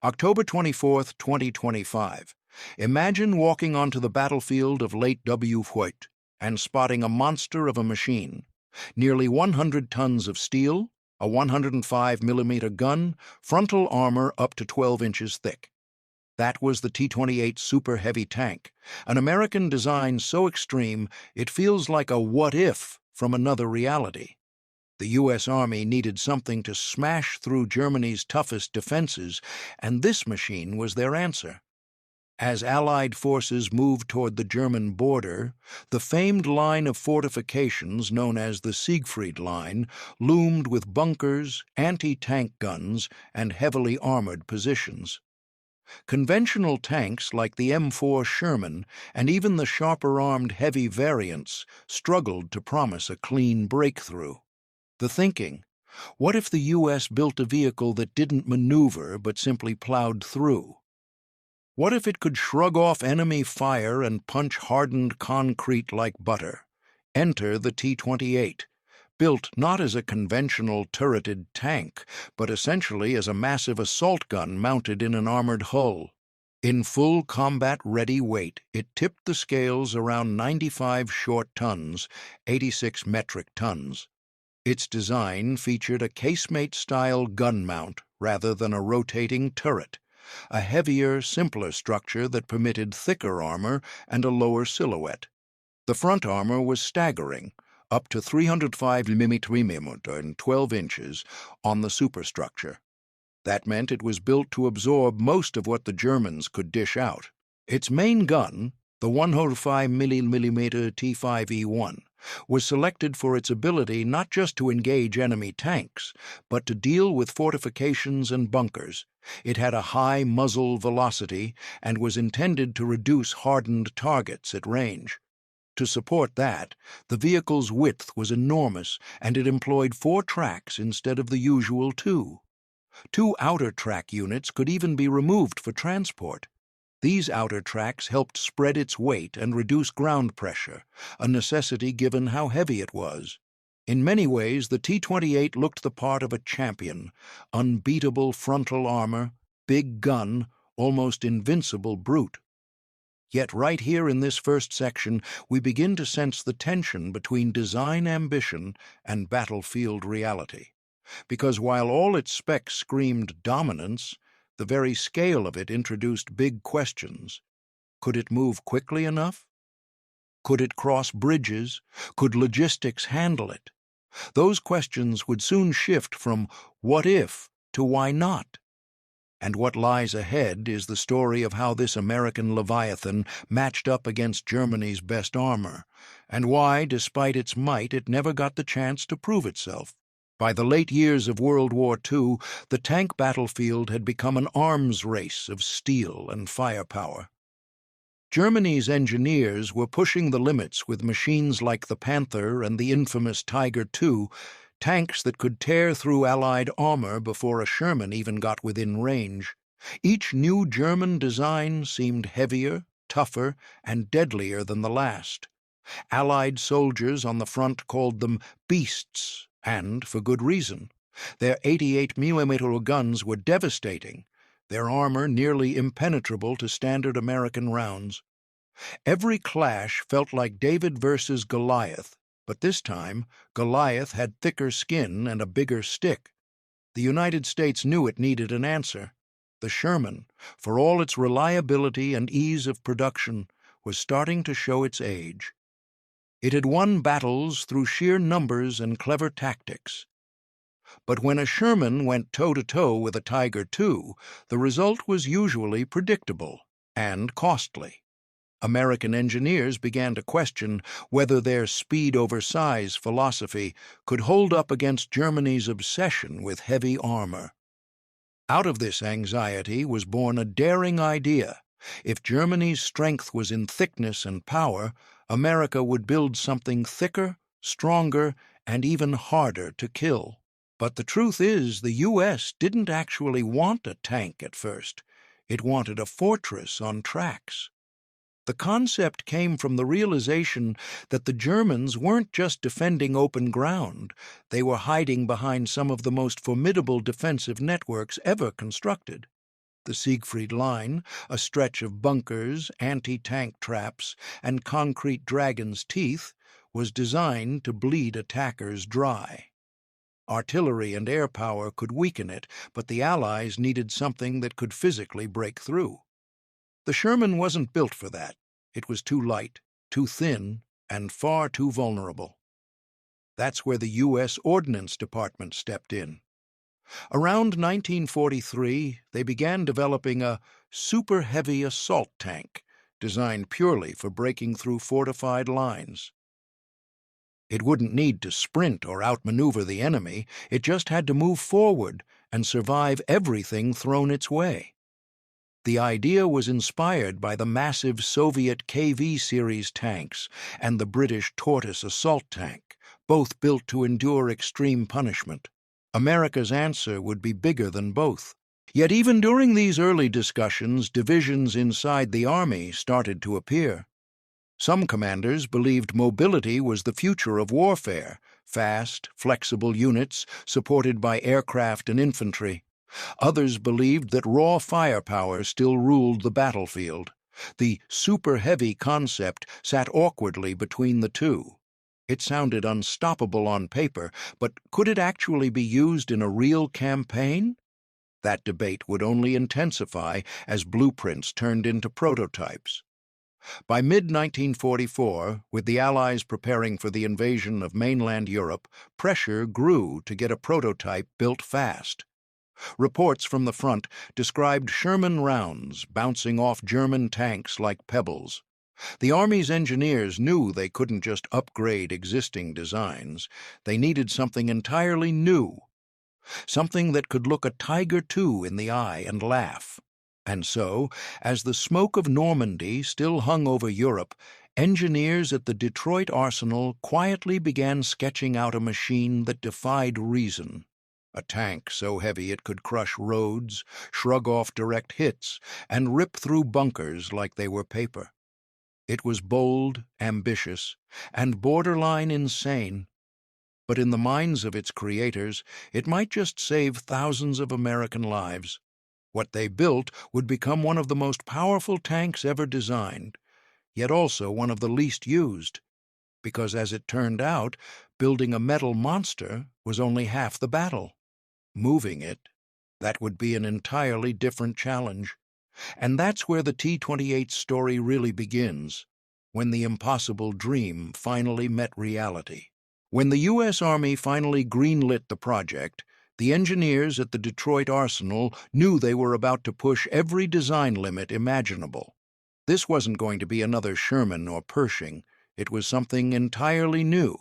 October 24, 2025. Imagine walking onto the battlefield of Late W. Hoyt and spotting a monster of a machine. Nearly 100 tons of steel, a 105mm gun, frontal armor up to 12 inches thick. That was the T-28 Super Heavy Tank, an American design so extreme it feels like a what-if from another reality. The U.S. Army needed something to smash through Germany's toughest defenses, and this machine was their answer. As Allied forces moved toward the German border, the famed line of fortifications known as the Siegfried Line loomed with bunkers, anti-tank guns, and heavily armored positions. Conventional tanks like the M4 Sherman and even the sharper-armed heavy variants struggled to promise a clean breakthrough. The thinking, what if the U.S. built a vehicle that didn't maneuver but simply plowed through? What if it could shrug off enemy fire and punch hardened concrete like butter? Enter the T-28, built not as a conventional turreted tank, but essentially as a massive assault gun mounted in an armored hull. In full combat-ready weight, it tipped the scales around 95 short tons, 86 metric tons. Its design featured a casemate-style gun mount rather than a rotating turret, a heavier, simpler structure that permitted thicker armor and a lower silhouette. The front armor was staggering, up to 305mm and 12 inches on the superstructure. That meant it was built to absorb most of what the Germans could dish out. Its main gun, the 105mm T5E1, was selected for its ability not just to engage enemy tanks, but to deal with fortifications and bunkers. It had a high muzzle velocity and was intended to reduce hardened targets at range. To support that, the vehicle's width was enormous, and it employed 4 tracks instead of the usual 2. 2 outer track units could even be removed for transport. These outer tracks helped spread its weight and reduce ground pressure, a necessity given how heavy it was. In many ways, the T-28 looked the part of a champion: unbeatable frontal armor, big gun, almost invincible brute. Yet right here in this first section, we begin to sense the tension between design ambition and battlefield reality. Because while all its specs screamed dominance, the very scale of it introduced big questions. Could it move quickly enough? Could it cross bridges? Could logistics handle it? Those questions would soon shift from what if to why not. And what lies ahead is the story of how this American Leviathan matched up against Germany's best armor, and why, despite its might, it never got the chance to prove itself. By the late years of World War II, the tank battlefield had become an arms race of steel and firepower. Germany's engineers were pushing the limits with machines like the Panther and the infamous Tiger II, tanks that could tear through Allied armor before a Sherman even got within range. Each new German design seemed heavier, tougher, and deadlier than the last. Allied soldiers on the front called them beasts, and for good reason. Their 88mm guns were devastating, their armor nearly impenetrable to standard American rounds. Every clash felt like David versus Goliath, but this time Goliath had thicker skin and a bigger stick. The United States knew it needed an answer. The Sherman, for all its reliability and ease of production, was starting to show its age. It had won battles through sheer numbers and clever tactics. But when a Sherman went toe-to-toe with a Tiger II, the result was usually predictable and costly. American engineers began to question whether their speed over size philosophy could hold up against Germany's obsession with heavy armor. Out of this anxiety was born a daring idea. If Germany's strength was in thickness and power, America would build something thicker, stronger, and even harder to kill. But the truth is, the U.S. didn't actually want a tank at first. It wanted a fortress on tracks. The concept came from the realization that the Germans weren't just defending open ground, they were hiding behind some of the most formidable defensive networks ever constructed. the Siegfried Line, a stretch of bunkers, anti-tank traps, and concrete dragon's teeth, was designed to bleed attackers dry. Artillery and air power could weaken it, but the Allies needed something that could physically break through. The Sherman wasn't built for that. It was too light, too thin, and far too vulnerable. That's where the U.S. Ordnance Department stepped in. Around 1943, they began developing a super-heavy assault tank designed purely for breaking through fortified lines. It wouldn't need to sprint or outmaneuver the enemy, it just had to move forward and survive everything thrown its way. The idea was inspired by the massive Soviet KV series tanks and the British Tortoise assault tank, both built to endure extreme punishment. America's answer would be bigger than both. Yet even during these early discussions, divisions inside the Army started to appear. Some commanders believed mobility was the future of warfare, fast, flexible units supported by aircraft and infantry. Others believed that raw firepower still ruled the battlefield. The super-heavy concept sat awkwardly between the two. It sounded unstoppable on paper, but could it actually be used in a real campaign? That debate would only intensify as blueprints turned into prototypes. By mid-1944, with the Allies preparing for the invasion of mainland Europe, pressure grew to get a prototype built fast. Reports from the front described Sherman rounds bouncing off German tanks like pebbles. The Army's engineers knew they couldn't just upgrade existing designs. They needed something entirely new, something that could look a Tiger II in the eye and laugh. And so, as the smoke of Normandy still hung over Europe, engineers at the Detroit Arsenal quietly began sketching out a machine that defied reason. A tank so heavy it could crush roads, shrug off direct hits, and rip through bunkers like they were paper. It was bold, ambitious, and borderline insane. But in the minds of its creators, it might just save thousands of American lives. What they built would become one of the most powerful tanks ever designed, yet also one of the least used, because as it turned out, building a metal monster was only half the battle. Moving it, that would be an entirely different challenge. And that's where the T-28 story really begins, when the impossible dream finally met reality. When the U.S. Army finally greenlit the project, the engineers at the Detroit Arsenal knew they were about to push every design limit imaginable. This wasn't going to be another Sherman or Pershing. It was something entirely new.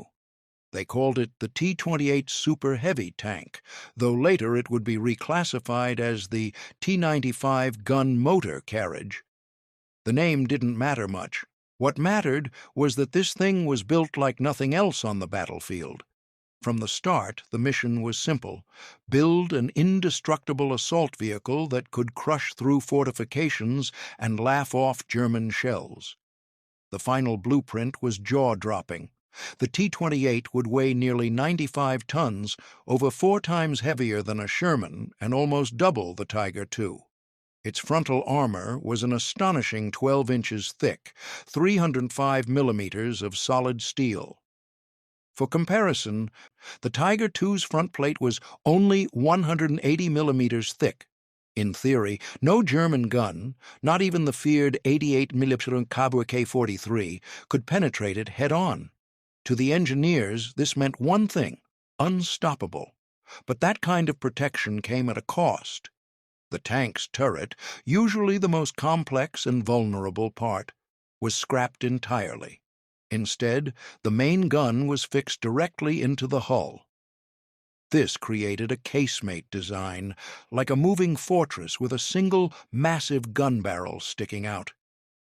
They called it the T-28 Super Heavy Tank, though later it would be reclassified as the T-95 Gun Motor Carriage. The name didn't matter much. What mattered was that this thing was built like nothing else on the battlefield. From the start, the mission was simple: build an indestructible assault vehicle that could crush through fortifications and laugh off German shells. The final blueprint was jaw-dropping. The T-28 would weigh nearly 95 tons, over 4 times heavier than a Sherman and almost double the Tiger II. Its frontal armor was an astonishing 12 inches thick, 305 millimeters of solid steel. For comparison, the Tiger II's front plate was only 180 millimeters thick. In theory, no German gun, not even the feared 88mm Cobra K-43, could penetrate it head-on. To the engineers, this meant one thing: unstoppable. But that kind of protection came at a cost. The tank's turret, usually the most complex and vulnerable part, was scrapped entirely. Instead, the main gun was fixed directly into the hull. This created a casemate design, like a moving fortress with a single, massive gun barrel sticking out.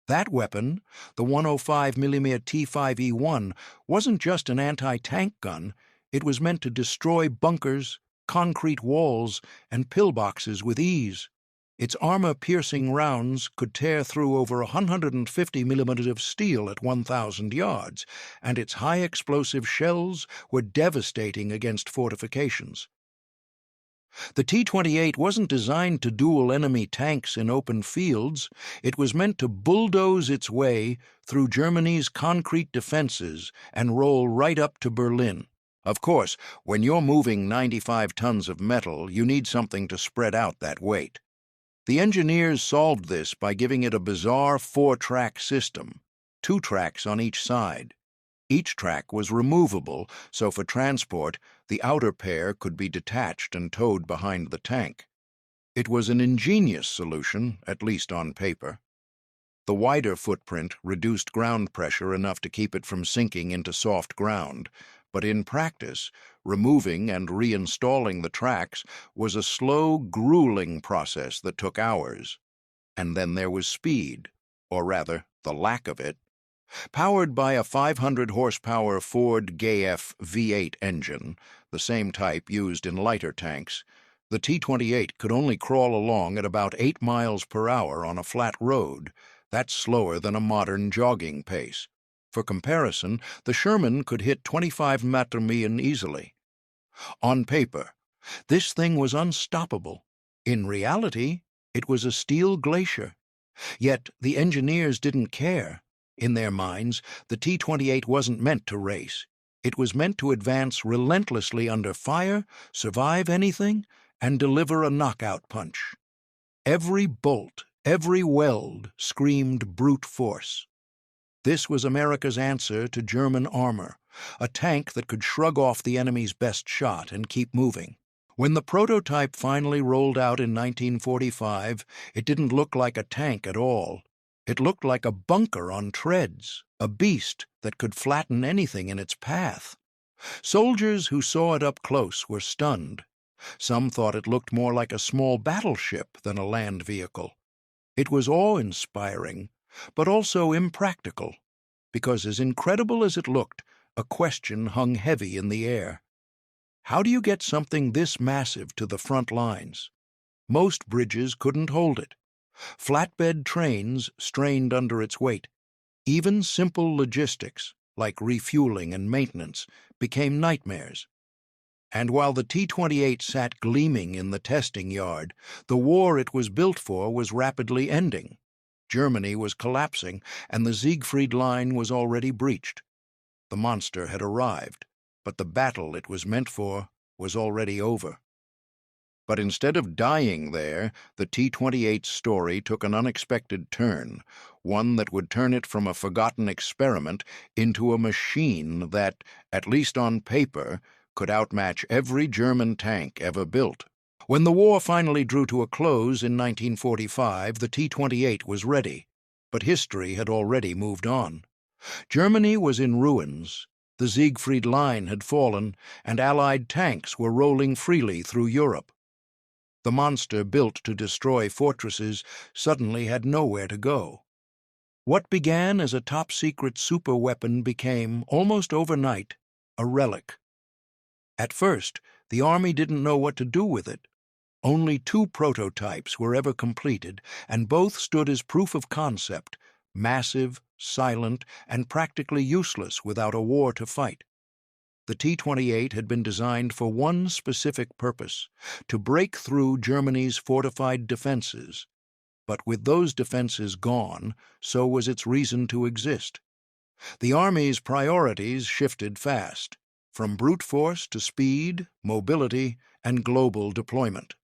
That weapon, the 105mm T5E1, wasn't just an anti-tank gun. It was meant to destroy bunkers, concrete walls, and pillboxes with ease. Its armor-piercing rounds could tear through over 150 millimeters of steel at 1,000 yards, and its high-explosive shells were devastating against fortifications. The T-28 wasn't designed to duel enemy tanks in open fields. It was meant to bulldoze its way through Germany's concrete defenses and roll right up to Berlin. Of course, when you're moving 95 tons of metal, you need something to spread out that weight. The engineers solved this by giving it a bizarre 4-track system, 2 tracks on each side. Each track was removable, so for transport, the outer pair could be detached and towed behind the tank. It was an ingenious solution, at least on paper. The wider footprint reduced ground pressure enough to keep it from sinking into soft ground, but in practice, removing and reinstalling the tracks was a slow, grueling process that took hours. And then there was speed, or rather, the lack of it. Powered by a 500-horsepower Ford GAF V8 engine, the same type used in lighter tanks, the T-28 could only crawl along at about 8 miles per hour on a flat road. That's slower than a modern jogging pace. For comparison, the Sherman could hit 25 mph easily. On paper, this thing was unstoppable. In reality, it was a steel glacier. Yet the engineers didn't care. In their minds, the T-28 wasn't meant to race. It was meant to advance relentlessly under fire, survive anything, and deliver a knockout punch. Every bolt, every weld screamed brute force. This was America's answer to German armor, a tank that could shrug off the enemy's best shot and keep moving. When the prototype finally rolled out in 1945, it didn't look like a tank at all. It looked like a bunker on treads, a beast that could flatten anything in its path. Soldiers who saw it up close were stunned. Some thought it looked more like a small battleship than a land vehicle. It was awe-inspiring, but also impractical, because as incredible as it looked, a question hung heavy in the air. How do you get something this massive to the front lines? Most bridges couldn't hold it. Flatbed trains strained under its weight. Even simple logistics, like refueling and maintenance, became nightmares. And while the T-28 sat gleaming in the testing yard, the war it was built for was rapidly ending. Germany was collapsing, and the Siegfried Line was already breached. The monster had arrived, but the battle it was meant for was already over. But instead of dying there, the T-28's story took an unexpected turn, one that would turn it from a forgotten experiment into a machine that, at least on paper, could outmatch every German tank ever built. When the war finally drew to a close in 1945, the T-28 was ready, but history had already moved on. Germany was in ruins. The Siegfried Line had fallen, and Allied tanks were rolling freely through Europe. The monster built to destroy fortresses suddenly had nowhere to go. What began as a top-secret superweapon became, almost overnight, a relic. At first, the Army didn't know what to do with it. Only 2 prototypes were ever completed, and both stood as proof of concept, massive, silent, and practically useless without a war to fight. The T-28 had been designed for one specific purpose, to break through Germany's fortified defenses. But with those defenses gone, so was its reason to exist. The Army's priorities shifted fast, from brute force to speed, mobility, and global deployment.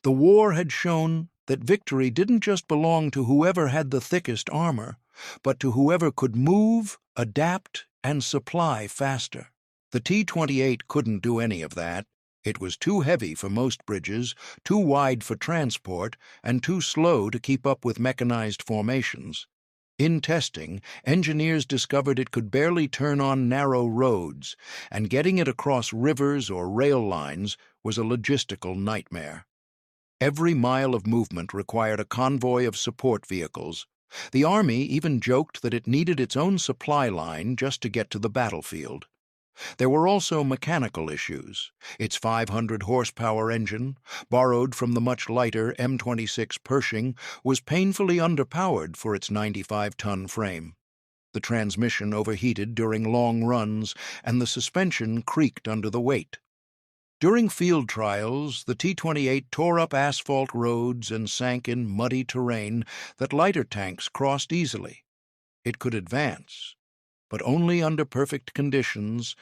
The war had shown that victory didn't just belong to whoever had the thickest armor, but to whoever could move, adapt, and supply faster. The T-28 couldn't do any of that. It was too heavy for most bridges, too wide for transport, and too slow to keep up with mechanized formations. In testing, engineers discovered it could barely turn on narrow roads, and getting it across rivers or rail lines was a logistical nightmare. Every mile of movement required a convoy of support vehicles. The Army even joked that it needed its own supply line just to get to the battlefield. There were also mechanical issues. Its 500-horsepower engine, borrowed from the much lighter M26 Pershing, was painfully underpowered for its 95-ton frame. The transmission overheated during long runs, and the suspension creaked under the weight. During field trials, the T-28 tore up asphalt roads and sank in muddy terrain that lighter tanks crossed easily. It could advance, but only under perfect conditions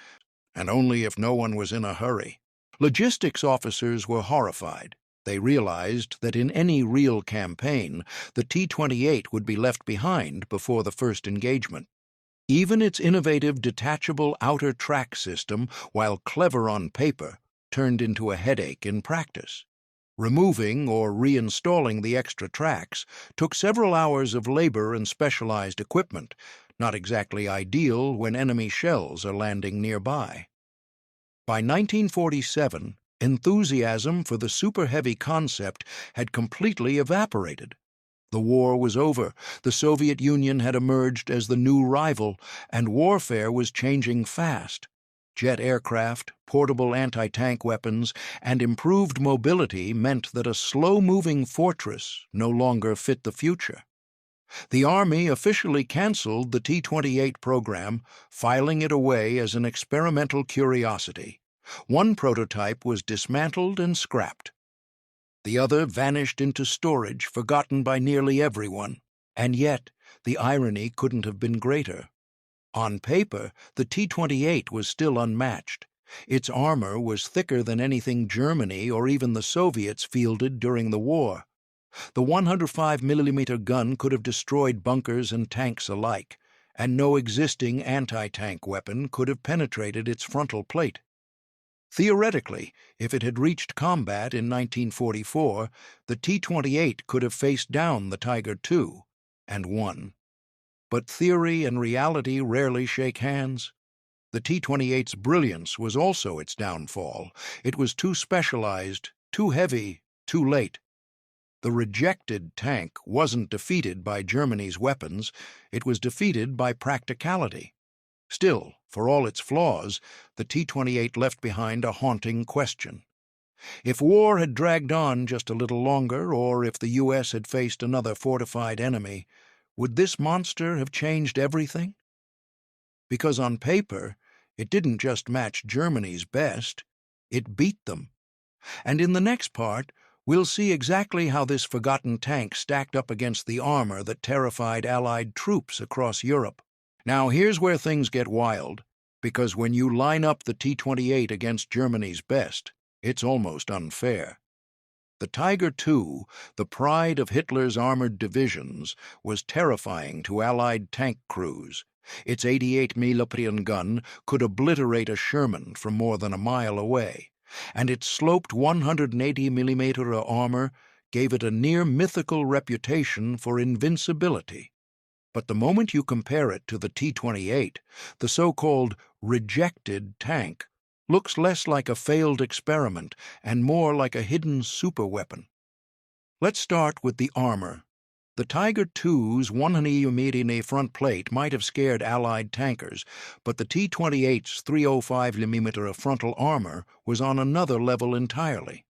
and only if no one was in a hurry. Logistics officers were horrified. They realized that in any real campaign, the T-28 would be left behind before the first engagement. Even its innovative detachable outer track system, while clever on paper, turned into a headache in practice. Removing or reinstalling the extra tracks took several hours of labor and specialized equipment, not exactly ideal when enemy shells are landing nearby. By 1947, enthusiasm for the super heavy concept had completely evaporated. The war was over, the Soviet Union had emerged as the new rival, and warfare was changing fast. Jet aircraft, portable anti-tank weapons, and improved mobility meant that a slow-moving fortress no longer fit the future. The Army officially canceled the T-28 program, filing it away as an experimental curiosity. One prototype was dismantled and scrapped. The other vanished into storage, forgotten by nearly everyone. And yet, the irony couldn't have been greater. On paper, the T-28 was still unmatched. Its armor was thicker than anything Germany or even the Soviets fielded during the war. The 105mm gun could have destroyed bunkers and tanks alike, and no existing anti-tank weapon could have penetrated its frontal plate. Theoretically, if it had reached combat in 1944, the T-28 could have faced down the Tiger II and won. But theory and reality rarely shake hands. The T-28's brilliance was also its downfall. It was too specialized, too heavy, too late. The rejected tank wasn't defeated by Germany's weapons, it was defeated by practicality. Still, for all its flaws, the T-28 left behind a haunting question. If war had dragged on just a little longer, or if the U.S. had faced another fortified enemy, would this monster have changed everything? Because on paper, it didn't just match Germany's best, it beat them. And in the next part, we'll see exactly how this forgotten tank stacked up against the armor that terrified Allied troops across Europe. Now here's where things get wild, because when you line up the T-28 against Germany's best, it's almost unfair. The Tiger II, the pride of Hitler's armored divisions, was terrifying to Allied tank crews. Its 88mm gun could obliterate a Sherman from more than a mile away, and its sloped 180mm armor gave it a near-mythical reputation for invincibility. But the moment you compare it to the T-28, the so-called rejected tank looks less like a failed experiment and more like a hidden superweapon. Let's start with the armor. The Tiger II's 100mm front plate might have scared Allied tankers, but the T-28's 305mm frontal armor was on another level entirely.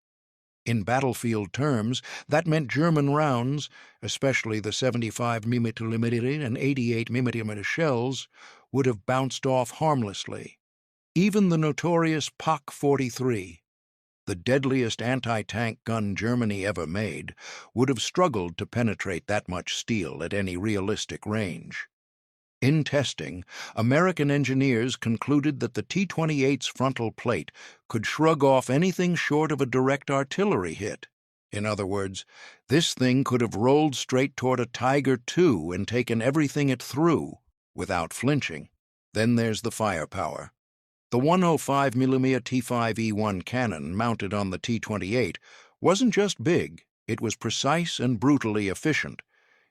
In battlefield terms, that meant German rounds, especially the 75mm and 88mm shells, would have bounced off harmlessly. Even the notorious Pak-43, the deadliest anti-tank gun Germany ever made, would have struggled to penetrate that much steel at any realistic range. In testing, American engineers concluded that the T-28's frontal plate could shrug off anything short of a direct artillery hit. In other words, this thing could have rolled straight toward a Tiger II and taken everything it threw, without flinching. Then there's the firepower. The 105mm T5E1 cannon mounted on the T-28 wasn't just big, it was precise and brutally efficient.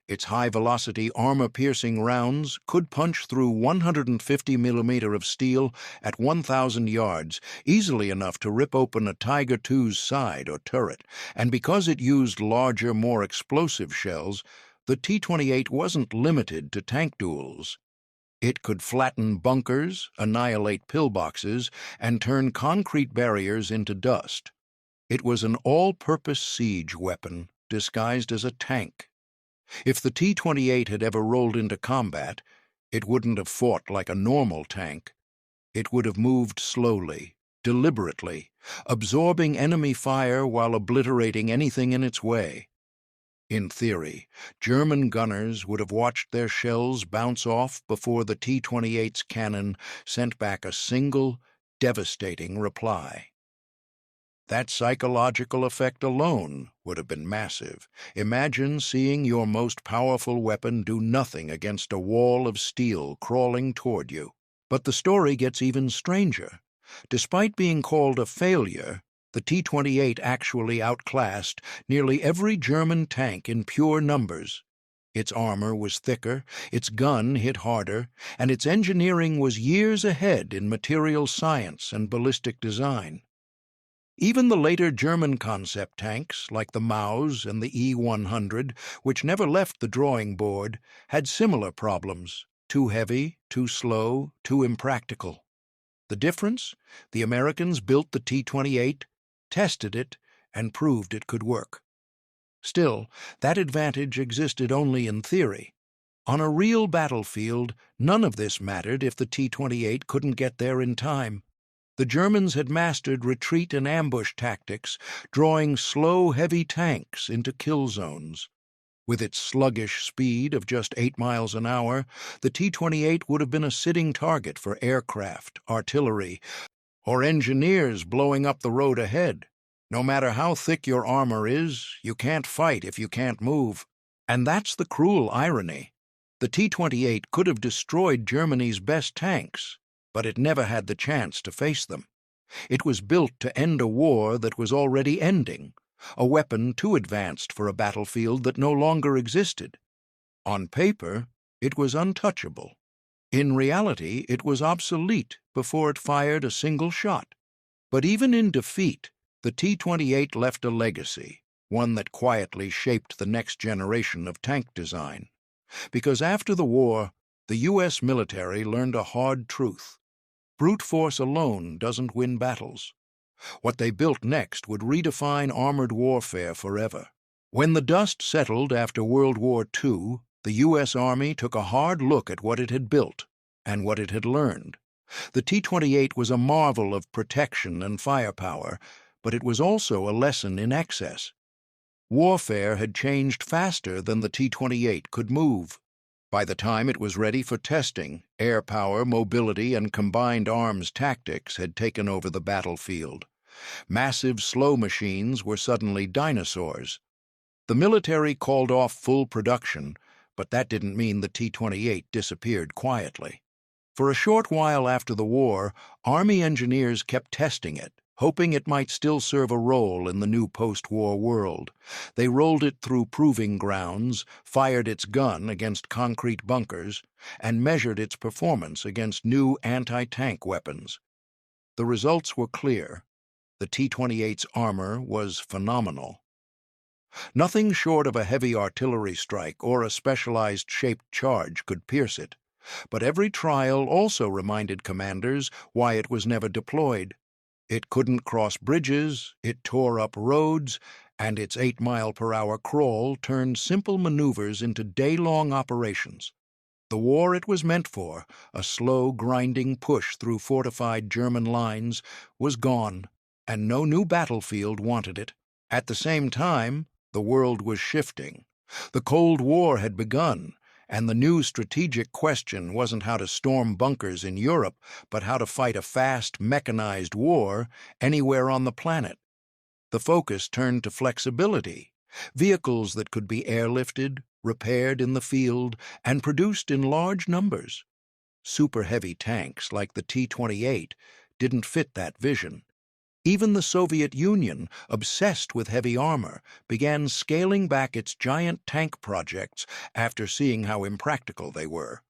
Its high-velocity, armor-piercing rounds could punch through 150mm of steel at 1,000 yards, easily enough to rip open a Tiger II's side or turret, and because it used larger, more explosive shells, the T-28 wasn't limited to tank duels. It could flatten bunkers, annihilate pillboxes, and turn concrete barriers into dust. It was an all-purpose siege weapon disguised as a tank. If the T-28 had ever rolled into combat, it wouldn't have fought like a normal tank. It would have moved slowly, deliberately, absorbing enemy fire while obliterating anything in its way. In theory, German gunners would have watched their shells bounce off before the T-28's cannon sent back a single, devastating reply. That psychological effect alone would have been massive. Imagine seeing your most powerful weapon do nothing against a wall of steel crawling toward you. But the story gets even stranger. Despite being called a failure, the T-28 actually outclassed nearly every German tank in pure numbers. Its armor was thicker, its gun hit harder, and its engineering was years ahead in material science and ballistic design. Even the later German concept tanks, like the Maus and the E-100, which never left the drawing board, had similar problems: too heavy, too slow, too impractical. The difference? The Americans built the T-28, tested it, and proved it could work. Still, that advantage existed only in theory. On a real battlefield, none of this mattered if the T-28 couldn't get there in time. The Germans had mastered retreat and ambush tactics, drawing slow, heavy tanks into kill zones. With its sluggish speed of just 8 miles an hour, the T-28 would have been a sitting target for aircraft, artillery, or engineers blowing up the road ahead. No matter how thick your armor is, you can't fight if you can't move. And that's the cruel irony. The T-28 could have destroyed Germany's best tanks, but it never had the chance to face them. It was built to end a war that was already ending, a weapon too advanced for a battlefield that no longer existed. On paper, it was untouchable. In reality, it was obsolete before it fired a single shot. But even in defeat, the T-28 left a legacy, one that quietly shaped the next generation of tank design. Because after the war, the U.S. military learned a hard truth. Brute force alone doesn't win battles. What they built next would redefine armored warfare forever. When the dust settled after World War II, the U.S. Army took a hard look at what it had built and what it had learned. The T-28 was a marvel of protection and firepower, but it was also a lesson in excess. Warfare had changed faster than the T-28 could move. By the time it was ready for testing, air power, mobility, and combined arms tactics had taken over the battlefield. Massive slow machines were suddenly dinosaurs. The military called off full production, but that didn't mean the T-28 disappeared quietly. For a short while after the war, Army engineers kept testing it, hoping it might still serve a role in the new post-war world. They rolled it through proving grounds, fired its gun against concrete bunkers, and measured its performance against new anti-tank weapons. The results were clear. The T-28's armor was phenomenal. Nothing short of a heavy artillery strike or a specialized shaped charge could pierce it. But every trial also reminded commanders why it was never deployed. It couldn't cross bridges, it tore up roads, and its 8-mile-per-hour crawl turned simple maneuvers into day-long operations. The war it was meant for, a slow, grinding push through fortified German lines, was gone, and no new battlefield wanted it. At the same time, the world was shifting. The Cold War had begun, and the new strategic question wasn't how to storm bunkers in Europe, but how to fight a fast, mechanized war anywhere on the planet. The focus turned to flexibility, vehicles that could be airlifted, repaired in the field, and produced in large numbers. Super-heavy tanks like the T-28 didn't fit that vision. Even the Soviet Union, obsessed with heavy armor, began scaling back its giant tank projects after seeing how impractical they were.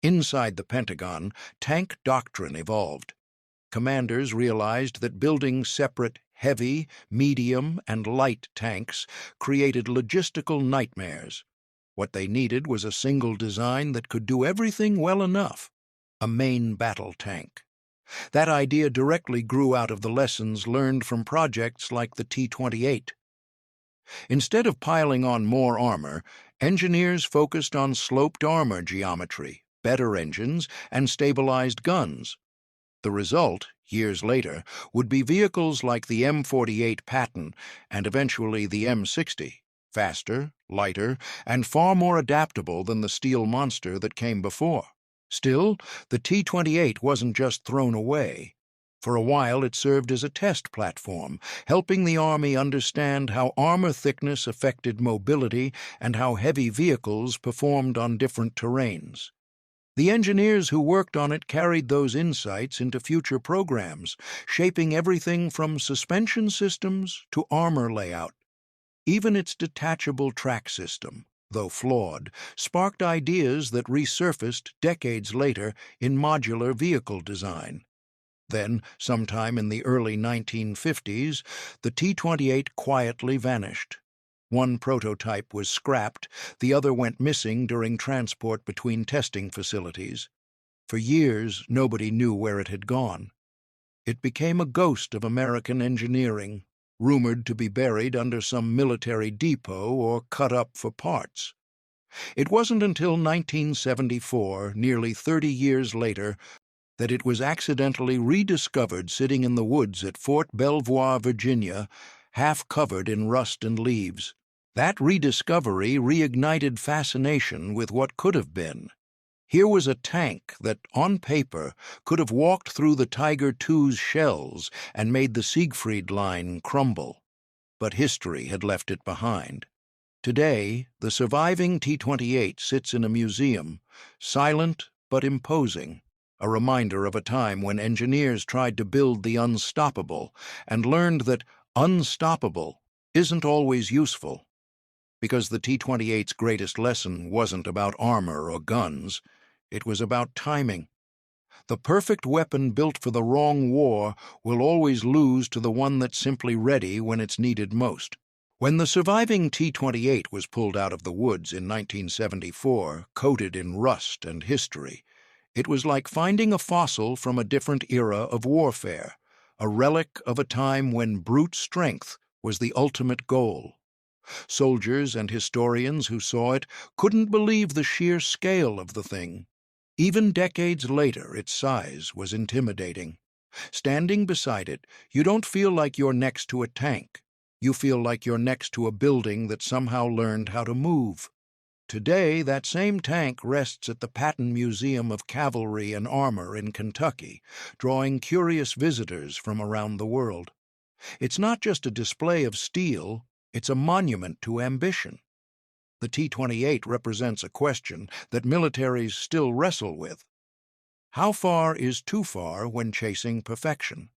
Inside the Pentagon, tank doctrine evolved. Commanders realized that building separate heavy, medium, and light tanks created logistical nightmares. What they needed was a single design that could do everything well enough: a main battle tank. That idea directly grew out of the lessons learned from projects like the T-28. Instead of piling on more armor, engineers focused on sloped armor geometry, better engines, and stabilized guns. The result, years later, would be vehicles like the M48 Patton and eventually the M60, faster, lighter, and far more adaptable than the steel monster that came before. Still, the T-28 wasn't just thrown away. For a while, it served as a test platform, helping the Army understand how armor thickness affected mobility and how heavy vehicles performed on different terrains. The engineers who worked on it carried those insights into future programs, shaping everything from suspension systems to armor layout. Even its detachable track system, though flawed, sparked ideas that resurfaced decades later in modular vehicle design. Then, sometime in the early 1950s, the T-28 quietly vanished. One prototype was scrapped, the other went missing during transport between testing facilities. For years, nobody knew where it had gone. It became a ghost of American engineering, rumored to be buried under some military depot or cut up for parts. It wasn't until 1974, nearly 30 years later, that it was accidentally rediscovered sitting in the woods at Fort Belvoir, Virginia, half covered in rust and leaves. That rediscovery reignited fascination with what could have been. Here was a tank that, on paper, could have walked through the Tiger II's shells and made the Siegfried Line crumble. But history had left it behind. Today, the surviving T-28 sits in a museum, silent but imposing, a reminder of a time when engineers tried to build the unstoppable and learned that unstoppable isn't always useful. Because the T-28's greatest lesson wasn't about armor or guns, it was about timing. The perfect weapon built for the wrong war will always lose to the one that's simply ready when it's needed most. When the surviving T-28 was pulled out of the woods in 1974, coated in rust and history, it was like finding a fossil from a different era of warfare, a relic of a time when brute strength was the ultimate goal. Soldiers and historians who saw it couldn't believe the sheer scale of the thing. Even decades later, its size was intimidating. Standing beside it, you don't feel like you're next to a tank. You feel like you're next to a building that somehow learned how to move. Today, that same tank rests at the Patton Museum of Cavalry and Armor in Kentucky, drawing curious visitors from around the world. It's not just a display of steel, it's a monument to ambition. The T-28 represents a question that militaries still wrestle with. How far is too far when chasing perfection?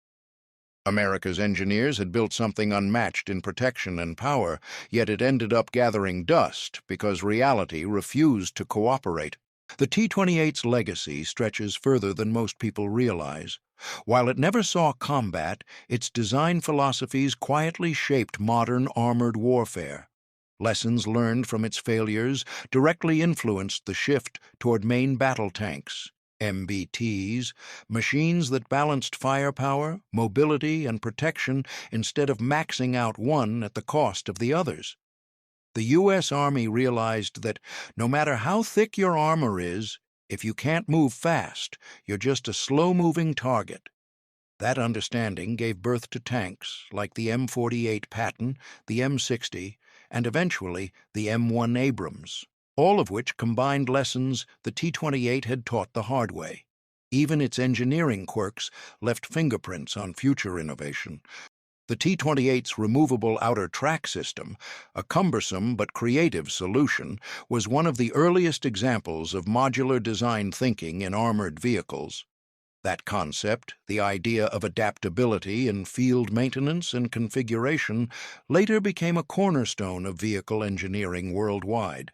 America's engineers had built something unmatched in protection and power, yet it ended up gathering dust because reality refused to cooperate. The T-28's legacy stretches further than most people realize. While it never saw combat, its design philosophies quietly shaped modern armored warfare. Lessons learned from its failures directly influenced the shift toward main battle tanks, MBTs, machines that balanced firepower, mobility, and protection instead of maxing out one at the cost of the others. The U.S. Army realized that no matter how thick your armor is, if you can't move fast, you're just a slow-moving target. That understanding gave birth to tanks like the M48 Patton, the M60, and eventually the M1 Abrams, all of which combined lessons the T-28 had taught the hard way. Even its engineering quirks left fingerprints on future innovation. The T-28's removable outer track system, a cumbersome but creative solution, was one of the earliest examples of modular design thinking in armored vehicles. That concept, the idea of adaptability in field maintenance and configuration, later became a cornerstone of vehicle engineering worldwide.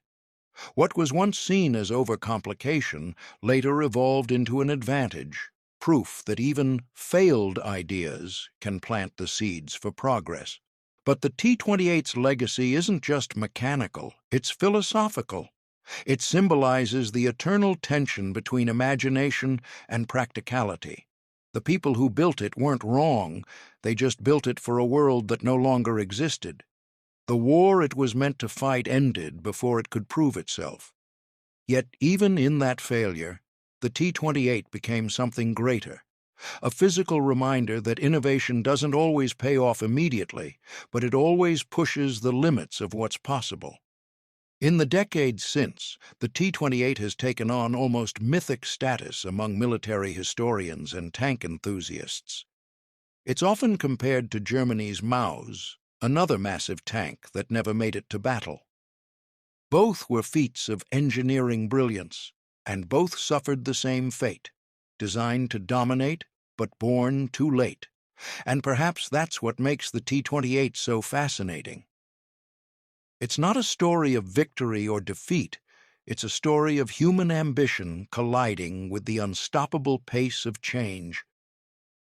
What was once seen as overcomplication later evolved into an advantage, proof that even failed ideas can plant the seeds for progress. But the T-28's legacy isn't just mechanical, it's philosophical. It symbolizes the eternal tension between imagination and practicality. The people who built it weren't wrong, they just built it for a world that no longer existed. The war it was meant to fight ended before it could prove itself. Yet even in that failure, the T-28 became something greater, A physical reminder that innovation doesn't always pay off immediately, but it always pushes the limits of what's possible. In the decades since, the T-28 has taken on almost mythic status among military historians and tank enthusiasts. It's often compared to Germany's Maus, another massive tank that never made it to battle. Both were feats of engineering brilliance, and both suffered the same fate, designed to dominate, but born too late. And perhaps that's what makes the T-28 so fascinating. It's not a story of victory or defeat. It's a story of human ambition colliding with the unstoppable pace of change.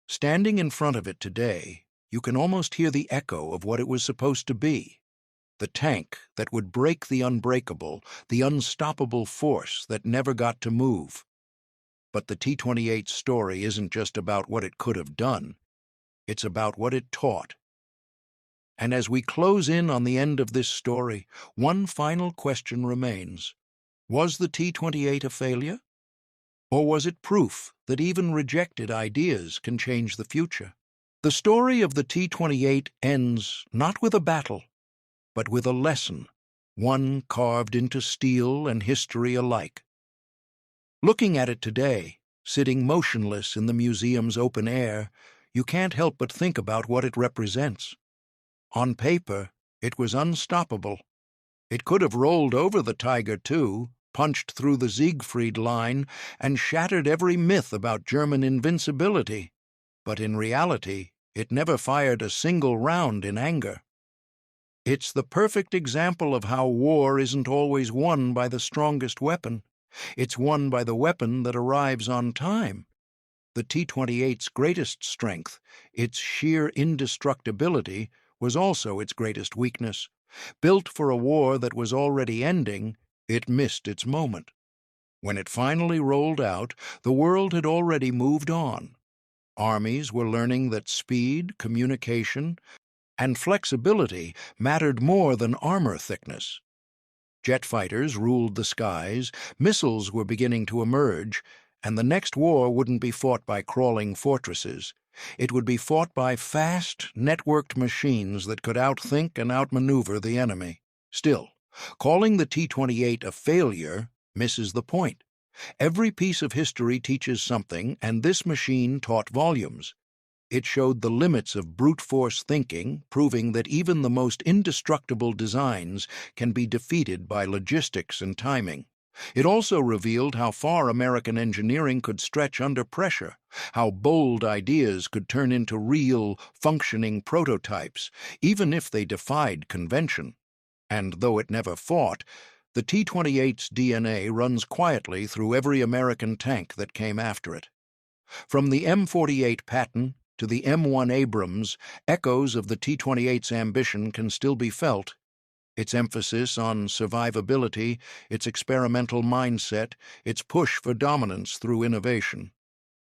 Standing in front of it today, you can almost hear the echo of what it was supposed to be. The tank that would break the unbreakable, the unstoppable force that never got to move. But the T-28's story isn't just about what it could have done. It's about what it taught. And as we close in on the end of this story, one final question remains. Was the T-28 a failure? Or was it proof that even rejected ideas can change the future? The story of the T-28 ends not with a battle, but with a lesson, one carved into steel and history alike. Looking at it today, sitting motionless in the museum's open air, you can't help but think about what it represents. On paper, it was unstoppable. It could have rolled over the Tiger II, punched through the Siegfried Line, and shattered every myth about German invincibility. But in reality, it never fired a single round in anger. It's the perfect example of how war isn't always won by the strongest weapon. It's won by the weapon that arrives on time. The T-28's greatest strength, its sheer indestructibility, was also its greatest weakness. Built for a war that was already ending, it missed its moment. When it finally rolled out, the world had already moved on. Armies were learning that speed, communication, and flexibility mattered more than armor thickness. Jet fighters ruled the skies, missiles were beginning to emerge, and the next war wouldn't be fought by crawling fortresses. It would be fought by fast, networked machines that could outthink and outmaneuver the enemy. Still, calling the T-28 a failure misses the point. Every piece of history teaches something, and this machine taught volumes. It showed the limits of brute force thinking, proving that even the most indestructible designs can be defeated by logistics and timing. It also revealed how far American engineering could stretch under pressure, how bold ideas could turn into real, functioning prototypes, even if they defied convention. And though it never fought, the T-28's DNA runs quietly through every American tank that came after it. From the M48 Patton to the M1 Abrams, echoes of the T-28's ambition can still be felt. Its emphasis on survivability, its experimental mindset, its push for dominance through innovation.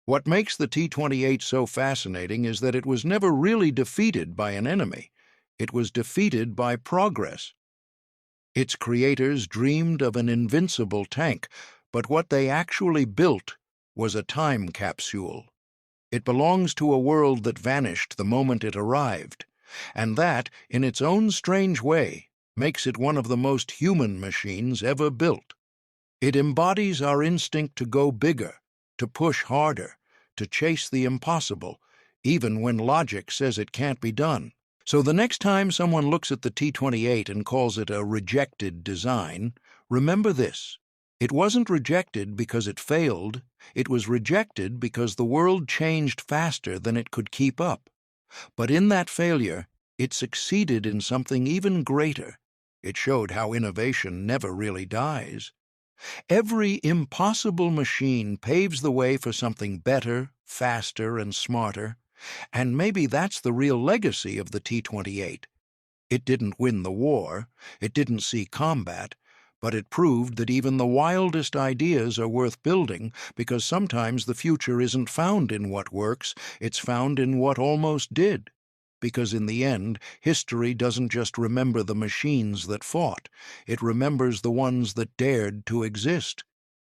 What makes the T-28 so fascinating is that it was never really defeated by an enemy. It was defeated by progress. Its creators dreamed of an invincible tank, but what they actually built was a time capsule. It belongs to a world that vanished the moment it arrived, and that, in its own strange way, makes it one of the most human machines ever built. It embodies our instinct to go bigger, to push harder, to chase the impossible, even when logic says it can't be done. So the next time someone looks at the T-28 and calls it a rejected design, remember this. It wasn't rejected because it failed. It was rejected because the world changed faster than it could keep up. But in that failure, it succeeded in something even greater. It showed how innovation never really dies. Every impossible machine paves the way for something better, faster, and smarter. And maybe that's the real legacy of the T-28. It didn't win the war, it didn't see combat, but it proved that even the wildest ideas are worth building, because sometimes the future isn't found in what works, it's found in what almost did. Because in the end, history doesn't just remember the machines that fought, it remembers the ones that dared to exist.